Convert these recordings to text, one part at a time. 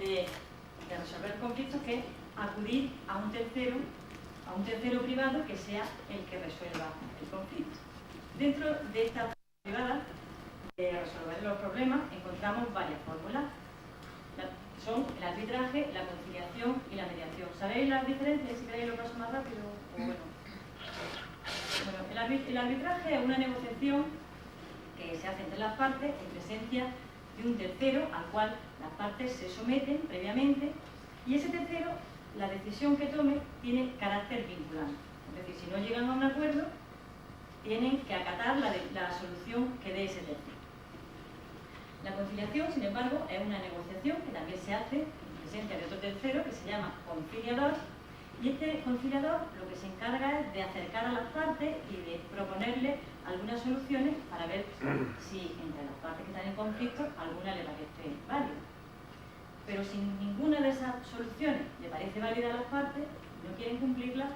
de resolver conflictos, que es acudir a un tercero privado que sea el que resuelva el conflicto. Dentro de esta privada de resolver los problemas encontramos varias fórmulas. Son el arbitraje, la conciliación y la mediación. ¿Sabéis las diferencias? Si queréis lo paso más rápido. El arbitraje es una negociación que se hace entre las partes en presencia de un tercero al cual las partes se someten previamente, y ese tercero, la decisión que tome, tiene carácter vinculante. Es decir, si no llegan a un acuerdo, tienen que acatar la solución que dé ese tercero. La conciliación, sin embargo, es una negociación que también se hace en presencia de otro tercero que se llama conciliador, y este conciliador lo que se encarga es de acercar a las partes y de proponerle algunas soluciones para ver si entre las partes que están en conflicto alguna le parece válida. Pero si ninguna de esas soluciones le parece válida a las partes, no quieren cumplirla,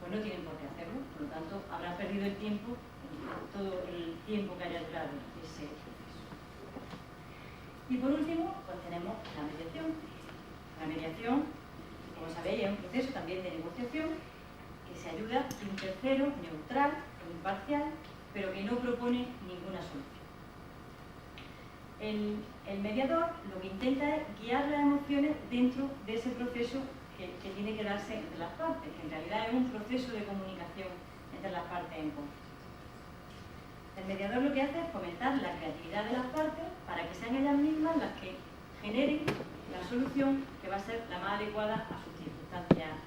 pues no tienen por qué hacerlo. Por lo tanto, habrán perdido el tiempo, todo el tiempo que haya durado ese proceso. Y por último, pues tenemos la mediación. La mediación, como sabéis, es un proceso también de negociación que se ayuda de un tercero neutral o imparcial, pero que no propone ninguna solución. El mediador lo que intenta es guiar las emociones dentro de ese proceso que tiene que darse entre las partes, que en realidad es un proceso de comunicación entre las partes en conflicto. El mediador lo que hace es fomentar la creatividad de las partes para que sean ellas mismas las que generen la solución que va a ser la más adecuada a sus circunstancias.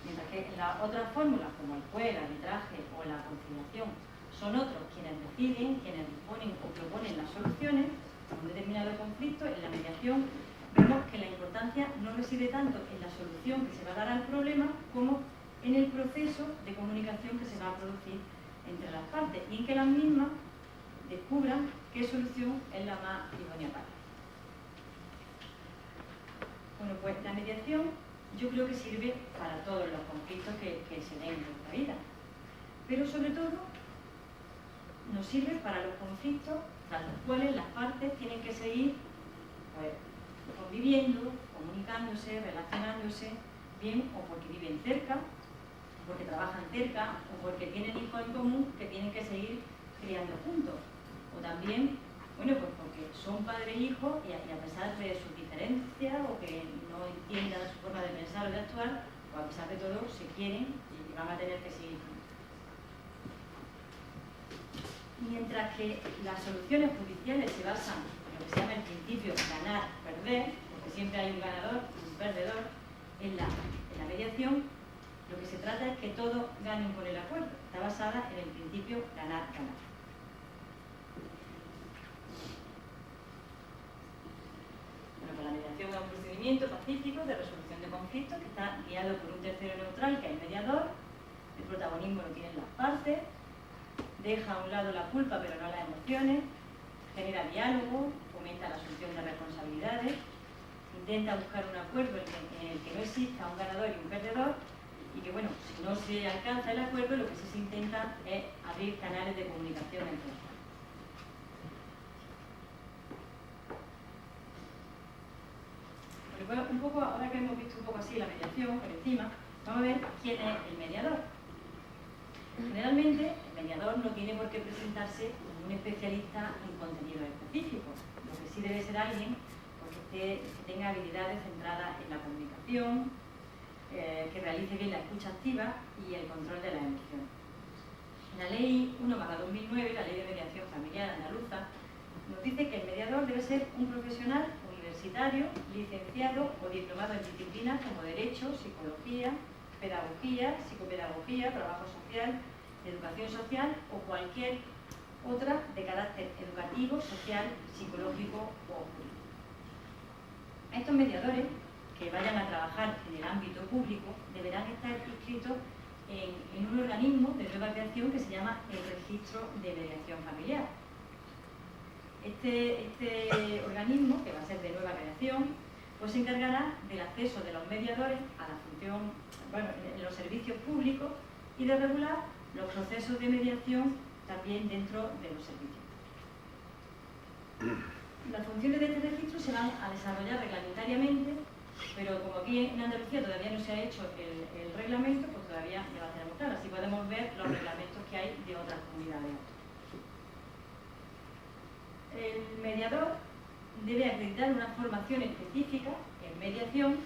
Mientras que las otras fórmulas, como el juez, el arbitraje o la conciliación, son otros quienes deciden, quienes disponen o proponen las soluciones a un determinado conflicto. En la mediación vemos que la importancia no reside tanto en la solución que se va a dar al problema como en el proceso de comunicación que se va a producir entre las partes y en que las mismas descubran qué solución es la más idónea para ellas. Bueno, pues la mediación yo creo que sirve para todos los conflictos que se den en nuestra vida, pero sobre todo nos sirve para los conflictos tras los cuales las partes tienen que seguir pues, conviviendo, comunicándose, relacionándose, bien o porque viven cerca, porque trabajan cerca o porque tienen hijos en común que tienen que seguir criando juntos. O también, bueno, pues porque son padre e hijo y a pesar de sus diferencias o que no entiendan su forma de pensar o de actuar, pues a pesar de todo se quieren y van a tener que seguir juntos. Mientras que las soluciones judiciales se basan en lo que se llama el principio ganar-perder, porque siempre hay un ganador y un perdedor, en la mediación lo que se trata es que todos ganen por el acuerdo. Está basada en el principio ganar-ganar. Bueno, pues la mediación es un procedimiento pacífico de resolución de conflictos que está guiado por un tercero neutral, que es el mediador. El protagonismo lo tienen las partes. Deja a un lado la culpa pero no las emociones, genera diálogo, fomenta la asunción de responsabilidades, intenta buscar un acuerdo en el que no exista un ganador y un perdedor, y que bueno, si no se alcanza el acuerdo, lo que sí se intenta es abrir canales de comunicación entre ellos. Bueno, un poco, ahora que hemos visto un poco así la mediación por encima, vamos a ver quién es el mediador. Generalmente, el mediador no tiene por qué presentarse como un especialista en contenidos específicos. Lo que sí debe ser alguien que tenga habilidades centradas en la comunicación, que realice bien la escucha activa y el control de las emociones. La Ley 1/2009, la Ley de Mediación Familiar Andaluza, nos dice que el mediador debe ser un profesional universitario, licenciado o diplomado en disciplinas como Derecho, Psicología, Pedagogía, Psicopedagogía, Trabajo Social, Educación Social o cualquier otra de carácter educativo, social, psicológico o jurídico. Estos mediadores que vayan a trabajar en el ámbito público deberán estar inscritos en un organismo de nueva creación que se llama el Registro de Mediación Familiar. Este organismo, que va a ser de nueva creación, pues se encargará del acceso de los mediadores a la función, bueno, en los servicios públicos y de regular los procesos de mediación también dentro de los servicios. Las funciones de este registro se van a desarrollar reglamentariamente, pero como aquí en Andalucía todavía no se ha hecho el reglamento, pues todavía le va a tener claro. Así podemos ver los reglamentos que hay de otras comunidades. El mediador debe acreditar una formación específica en mediación,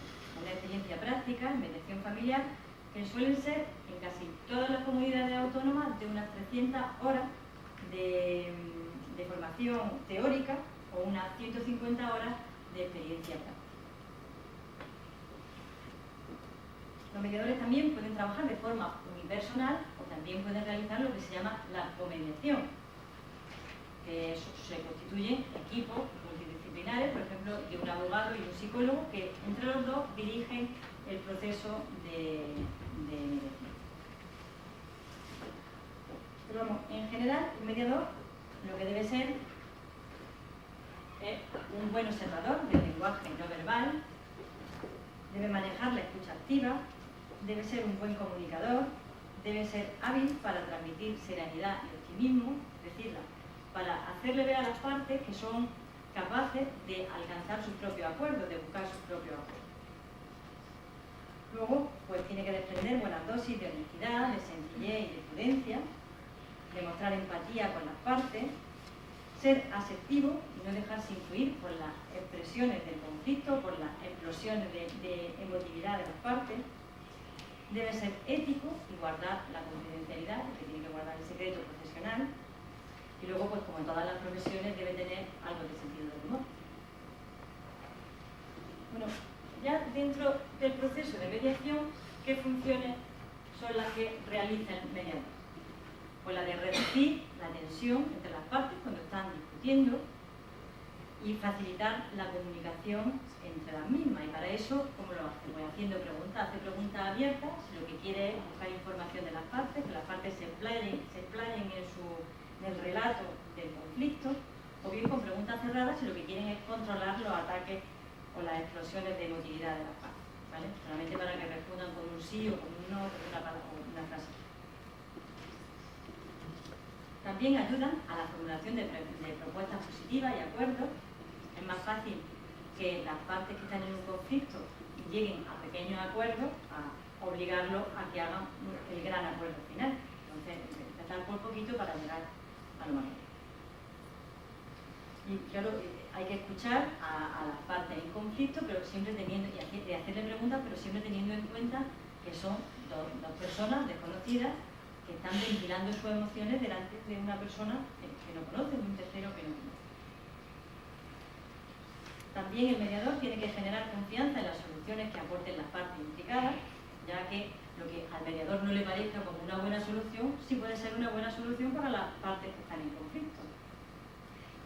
una experiencia práctica en mediación familiar, que suelen ser en casi todas las comunidades autónomas de unas 300 horas de formación teórica o unas 150 horas de experiencia práctica. Los mediadores también pueden trabajar de forma unipersonal o también pueden realizar lo que se llama la comediación, que se constituyen equipos multidisciplinares, por ejemplo, de un abogado y un psicólogo, que entre los dos dirigen el proceso de mediación. Pero vamos, en general, el mediador lo que debe ser es un buen observador del lenguaje no verbal, debe manejar la escucha activa, debe ser un buen comunicador, debe ser hábil para transmitir serenidad y optimismo, es decir, para hacerle ver a las partes que son capaces de alcanzar sus propios acuerdos, de buscar sus propios acuerdos. Luego, pues tiene que desprender buenas dosis de honestidad, de sencillez y de prudencia, demostrar empatía con las partes, ser asertivo y no dejarse influir por las expresiones del conflicto, por las explosiones de emotividad de las partes. Debe ser ético y guardar la confidencialidad, porque tiene que guardar el secreto profesional. Y luego, pues como en todas las profesiones, debe tener algo de sentido del humor. Bueno, ya dentro del proceso de mediación, ¿qué funciones son las que realiza el mediador? Pues la de reducir la tensión entre las partes cuando están discutiendo y facilitar la comunicación entre las mismas. Y para eso, ¿cómo lo hace? Pues haciendo preguntas, hace preguntas abiertas, lo que quiere es buscar información de las partes, que las partes se explayen en el relato del conflicto, o bien con preguntas cerradas, si lo que quieren es controlar los ataques o las explosiones de emotividad de las partes, ¿vale? Solamente para que respondan con un sí o con un no, o una frase. También ayudan a la formulación de propuestas positivas y acuerdos. Es más fácil que las partes que están en un conflicto lleguen a pequeños acuerdos, a obligarlos a que hagan el gran acuerdo final. Entonces, empezar por poquito para llegar a lo mayor. Y claro, hay que escuchar a las partes en conflicto, pero siempre teniendo, y hacerle preguntas, pero siempre teniendo en cuenta que son dos personas desconocidas que están ventilando sus emociones delante de una persona que no conoce, de un tercero que no conoce. También el mediador tiene que generar confianza en las soluciones que aporten las partes implicadas, ya que lo que al mediador no le parezca como una buena solución, sí puede ser una buena solución para las partes que están en conflicto.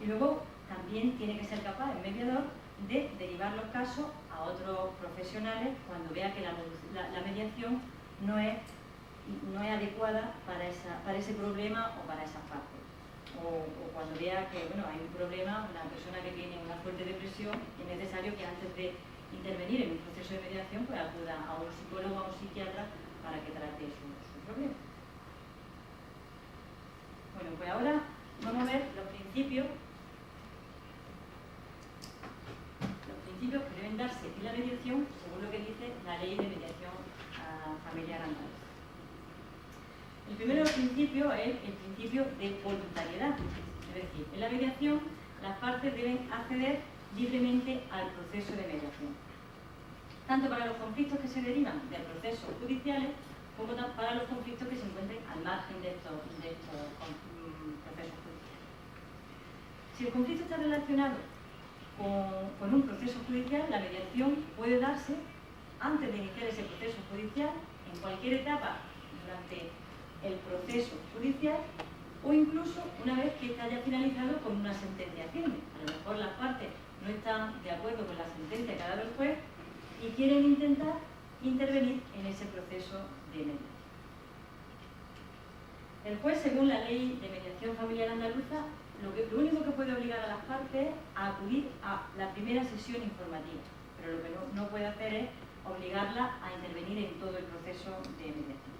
Y luego también tiene que ser capaz el mediador de derivar los casos a otros profesionales cuando vea que la mediación no es adecuada para ese problema o para esas partes. O cuando vea que hay un problema, una persona que tiene una fuerte depresión, es necesario que antes de intervenir en un proceso de mediación pues acuda a un psicólogo o a un psiquiatra para que trate su problema. Bueno, pues ahora vamos a ver los principios que deben darse en la mediación según lo que dice la Ley de Mediación Familiar Andaluza. El primero de los principios es el principio de voluntariedad. Es decir, en la mediación las partes deben acceder libremente al proceso de mediación, tanto para los conflictos que se derivan de procesos judiciales como para los conflictos que se encuentren al margen de estos procesos judiciales. Si el conflicto está relacionado con un proceso judicial, la mediación puede darse antes de iniciar ese proceso judicial, en cualquier etapa durante el proceso judicial, o incluso una vez que haya finalizado con una sentencia firme. A lo mejor las partes no están de acuerdo con la sentencia que ha dado el juez y quieren intentar intervenir en ese proceso de mediación. El juez, según la Ley de Mediación Familiar Andaluza, lo único que puede obligar a las partes es a acudir a la primera sesión informativa, pero lo que no puede hacer es obligarla a intervenir en todo el proceso de mediación.